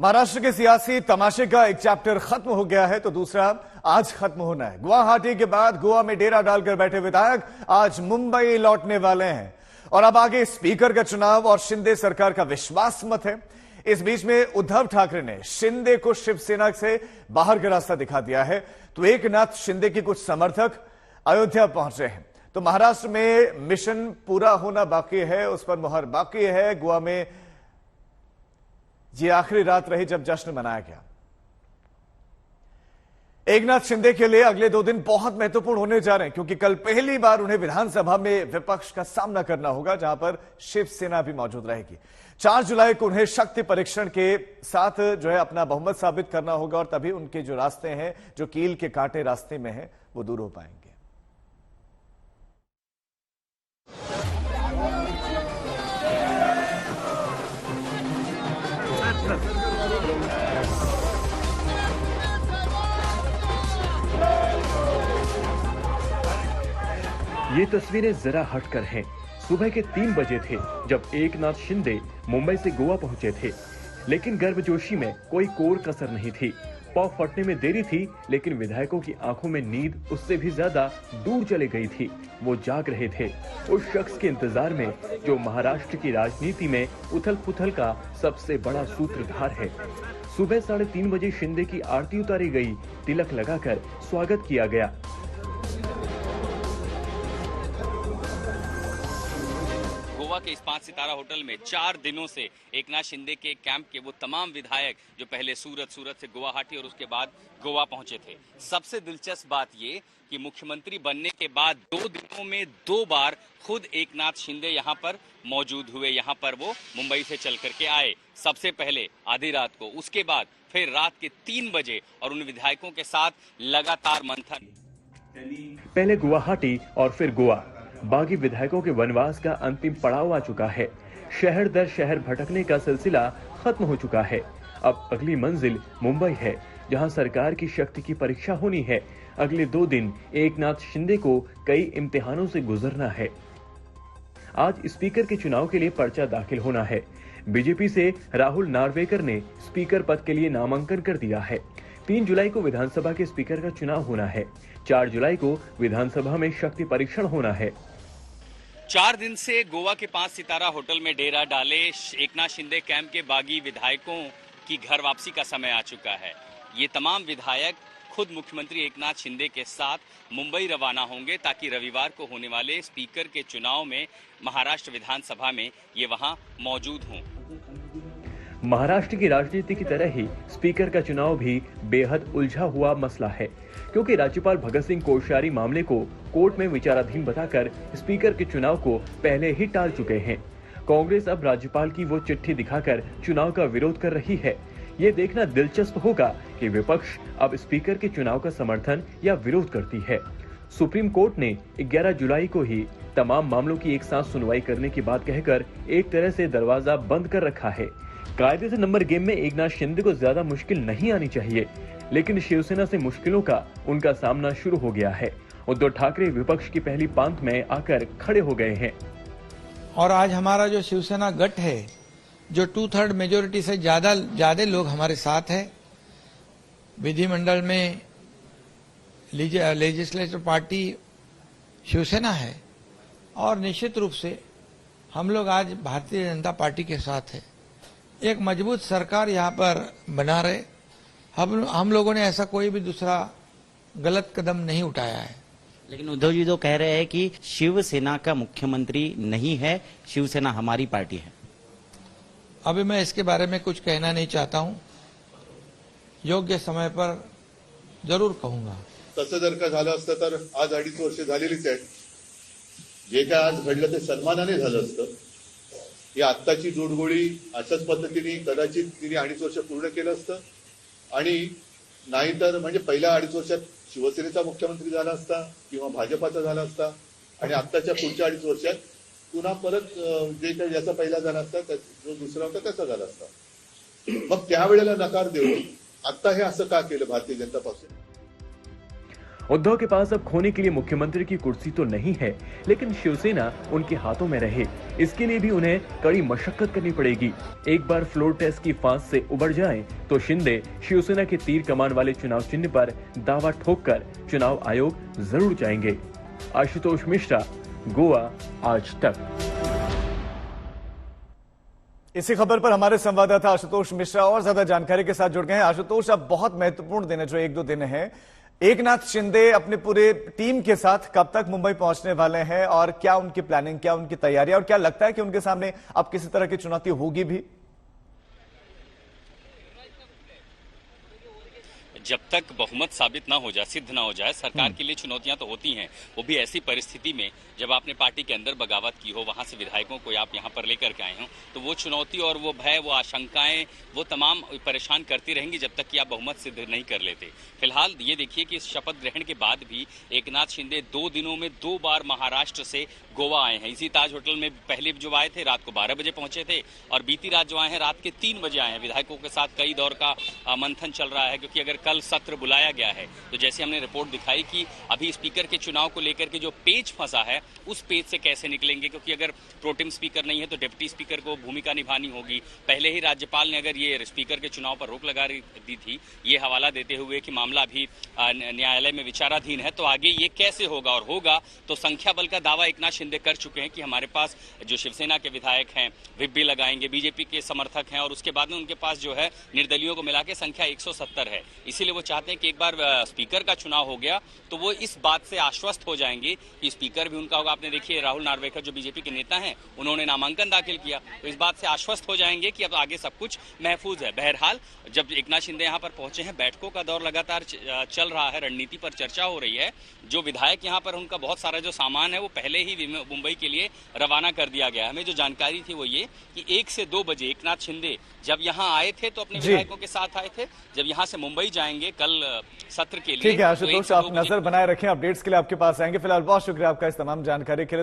महाराष्ट्र के सियासी तमाशे का एक चैप्टर खत्म हो गया है तो दूसरा आज खत्म होना है। गुवाहाटी के बाद गोवा में डेरा डालकर बैठे विधायक आज मुंबई लौटने वाले हैं और अब आगे स्पीकर का चुनाव और शिंदे सरकार का विश्वास मत है। इस बीच में उद्धव ठाकरे ने शिंदे को शिवसेना से बाहर का रास्ता दिखा दिया है तो एकनाथ शिंदे के कुछ समर्थक अयोध्या पहुंचे हैं। तो महाराष्ट्र में मिशन पूरा होना बाकी है, उस पर मुहर बाकी है। गोवा में ये आखिरी रात रही जब जश्न मनाया गया। एकनाथ शिंदे के लिए अगले 2 दिन बहुत महत्वपूर्ण होने जा रहे हैं क्योंकि कल पहली बार उन्हें विधानसभा में विपक्ष का सामना करना होगा, जहां पर शिवसेना भी मौजूद रहेगी। 4 जुलाई को उन्हें शक्ति परीक्षण के साथ जो है अपना बहुमत साबित करना होगा और तभी उनके जो रास्ते हैं, जो कील के कांटे रास्ते में हैं, वो दूर हो पाएंगे। ये तस्वीरें जरा हटकर हैं। सुबह के 3 बजे थे जब एकनाथ शिंदे मुंबई से गोवा पहुंचे थे, लेकिन गर्मजोशी में कोई कोर कसर नहीं थी। पौ फटने में देरी थी, लेकिन विधायकों की आंखों में नींद उससे भी ज्यादा दूर चली गई थी। वो जाग रहे थे उस शख्स के इंतजार में जो महाराष्ट्र की राजनीति में उथल-पुथल का सबसे बड़ा सूत्रधार है। सुबह 3:30 बजे शिंदे की आरती उतारी गई, तिलक लगाकर स्वागत किया गया। गोवा के इस 5 सितारा होटल में 4 दिनों से एकनाथ शिंदे के कैंप के वो तमाम विधायक जो पहले सूरत से गुवाहाटी और उसके बाद गोवा पहुंचे थे। सबसे दिलचस्प बात ये कि मुख्यमंत्री बनने के बाद 2 दिनों में 2 बार खुद एकनाथ शिंदे यहां पर मौजूद हुए। यहां पर वो मुंबई से चल करके आए, सबसे पहले आधी रात को, उसके बाद फिर रात के 3 बजे और उन विधायकों के साथ लगातार मंथन। पहले गुवाहाटी और फिर गोवा। बागी विधायकों के वनवास का अंतिम पड़ाव आ चुका है। शहर दर शहर भटकने का सिलसिला खत्म हो चुका है। अब अगली मंजिल मुंबई है, जहां सरकार की शक्ति की परीक्षा होनी है। अगले 2 दिन एकनाथ शिंदे को कई इम्तिहानों से गुजरना है। आज स्पीकर के चुनाव के लिए पर्चा दाखिल होना है। बीजेपी से राहुल नार्वेकर ने स्पीकर पद के लिए नामांकन कर दिया है। 3 जुलाई को विधानसभा के स्पीकर का चुनाव होना है। 4 जुलाई को विधानसभा में शक्ति परीक्षण होना है। 4 दिन से गोवा के 5 सितारा होटल में डेरा डाले एकनाथ शिंदे कैंप के बागी विधायकों की घर वापसी का समय आ चुका है। ये तमाम विधायक खुद मुख्यमंत्री एकनाथ शिंदे के साथ मुंबई रवाना होंगे ताकि रविवार को होने वाले स्पीकर के चुनाव में महाराष्ट्र विधानसभा में ये वहां मौजूद हों। महाराष्ट्र की राजनीति की तरह ही स्पीकर का चुनाव भी बेहद उलझा हुआ मसला है, क्योंकि राज्यपाल भगत सिंह कोश्यारी मामले को कोर्ट में विचाराधीन बताकर स्पीकर के चुनाव को पहले ही टाल चुके हैं। कांग्रेस अब राज्यपाल की वो चिट्ठी दिखाकर चुनाव का विरोध कर रही है। ये देखना दिलचस्प होगा कि विपक्ष अब स्पीकर के चुनाव का समर्थन या विरोध करती है। सुप्रीम कोर्ट ने 11 जुलाई को ही तमाम मामलों की एक साथ सुनवाई करने की बात कहकर एक तरह से दरवाजा बंद कर रखा है। कायदे से नंबर गेम में एकनाथ शिंदे को ज्यादा मुश्किल नहीं आनी चाहिए, लेकिन शिवसेना से मुश्किलों का उनका सामना शुरू हो गया है। उद्धव ठाकरे विपक्ष की पहली पांत में आकर खड़े हो गए हैं। और आज हमारा जो शिवसेना गठ है, जो 2/3 मेजोरिटी से ज्यादा लोग हमारे साथ है, विधिमंडल में लेजिस्लेटिव पार्टी शिवसेना है और निश्चित रूप से हम लोग आज भारतीय जनता पार्टी के साथ है। एक मजबूत सरकार यहाँ पर बना रहे। हम लोगों ने ऐसा कोई भी दूसरा गलत कदम नहीं उठाया है। लेकिन उद्धव जी तो कह रहे हैं कि शिवसेना का मुख्यमंत्री नहीं है, शिवसेना हमारी पार्टी है। अभी मैं इसके बारे में कुछ कहना नहीं चाहता हूं, योग्य समय पर जरूर कहूंगा। तसं जर का झालं असतं तर आज 2.5 वर्ष झालेलीच आहेत। जे काय आज घडलं ते सन्मानाने झालं असतं। ही आत्ताची जोडगोळी अशाच पद्धतीने कदाचित तिने 2.5 वर्ष पूर्ण केलं असतं आणि नाहीतर म्हणजे पहिल्या 2.5 वर्षात शिवसेनेचा मुख्यमंत्री झाला असता किंवा भाजपाचा झाला असता आणि आत्ताच्या पुढच्या 2.5 वर्षात पुन्हा परत जे काही ज्याचा पहिला झाला असता जो दुसरा होता त्याचा झाला असता। मग त्यावेळेला नकार देऊन आता हे असं का केलं भारतीय जनता पक्ष? उद्धव के पास अब खोने के लिए मुख्यमंत्री की कुर्सी तो नहीं है, लेकिन शिवसेना उनके हाथों में रहे, इसके लिए भी उन्हें कड़ी मशक्कत करनी पड़ेगी। एक बार फ्लोर टेस्ट की फांस से उबर जाएं, तो शिंदे शिवसेना के तीर कमान वाले चुनाव चिन्ह पर दावा ठोककर चुनाव आयोग जरूर जाएंगे। आशुतोष मिश्रा, गोवा आज तक। इसी खबर पर हमारे संवाददाता आशुतोष मिश्रा और ज्यादा जानकारी के साथ जुड़ गए हैं। आशुतोष, अब बहुत महत्वपूर्ण दिन है जो 1-2 दिन है। एकनाथ शिंदे अपने पूरे टीम के साथ कब तक मुंबई पहुंचने वाले हैं और क्या उनकी प्लानिंग, क्या उनकी तैयारी और क्या लगता है कि उनके सामने अब किसी तरह की चुनौती होगी भी? जब तक बहुमत साबित ना हो जाए, सिद्ध ना हो जाए, सरकार के लिए चुनौतियां तो होती हैं। वो भी ऐसी परिस्थिति में जब आपने पार्टी के अंदर बगावत की हो, वहां से विधायकों को आप यहां पर लेकर के आए हो, तो वो चुनौती और वो भय, वो आशंकाएं, वो तमाम परेशान करती रहेंगी जब तक कि आप बहुमत सिद्ध नहीं कर लेते। फिलहाल ये देखिए कि इस शपथ ग्रहण के बाद भी एकनाथ शिंदे 2 दिनों में 2 बार महाराष्ट्र से गोवा आए हैं। इसी ताज होटल में पहले जो आए थे रात को 12 बजे पहुंचे थे और बीती रात जो आए हैं रात के 3 बजे आए हैं। विधायकों के साथ कई दौर का मंथन चल रहा है, क्योंकि अगर कल सत्र बुलाया गया है तो जैसे हमने रिपोर्ट दिखाई कि अभी स्पीकर के चुनाव को लेकर के जो पेच फंसा है, उस पेच से कैसे निकलेंगे, क्योंकि अगर प्रोटेम स्पीकर नहीं है तो डिप्टी स्पीकर को भूमिका निभानी होगी। पहले ही राज्यपाल ने अगर ये स्पीकर के चुनाव पर रोक लगा दी थी, ये हवाला देते हुए कि मामला अभी न्यायालय में विचाराधीन है, तो आगे ये कैसे होगा। और होगा तो संख्या बल का दावा एकनाथ शिंदे कर चुके हैं कि हमारे पास जो शिवसेना के विधायक हैं व्हिप भी लगाएंगे, बीजेपी के समर्थक हैं और उसके बाद में उनके पास जो है निर्दलियों को मिला के संख्या 170 है। इसीलिए वो चाहते हैं कि एक बार स्पीकर का चुनाव हो गया तो वो इस बात से आश्वस्त हो जाएंगे कि स्पीकर भी उनका होगा। आपने देखिए राहुल नार्वेकर जो बीजेपी के नेता हैं, उन्होंने नामांकन दाखिल किया, तो इस बात से आश्वस्त हो जाएंगे कि अब आगे सब कुछ महफूज है। बहरहाल जब एकनाथ शिंदे यहाँ पर पहुंचे हैं, बैठकों का दौर लगातार चल रहा है, रणनीति पर चर्चा हो रही है। जो विधायक यहाँ पर उनका बहुत सारा जो सामान है वो पहले ही मुंबई के लिए रवाना कर दिया गया। हमें जो जानकारी थी वो ये कि 1 से 2 बजे एकनाथ शिंदे जब यहाँ आए थे तो अपने विधायकों के साथ आए थे। जब यहाँ से मुंबई जाएंगे कल सत्र के लिए, ठीक है आशुतोष, आप नजर बनाए रखें, अपडेट्स के लिए आपके पास आएंगे। फिलहाल बहुत शुक्रिया आपका इस तमाम जानकारी के लिए।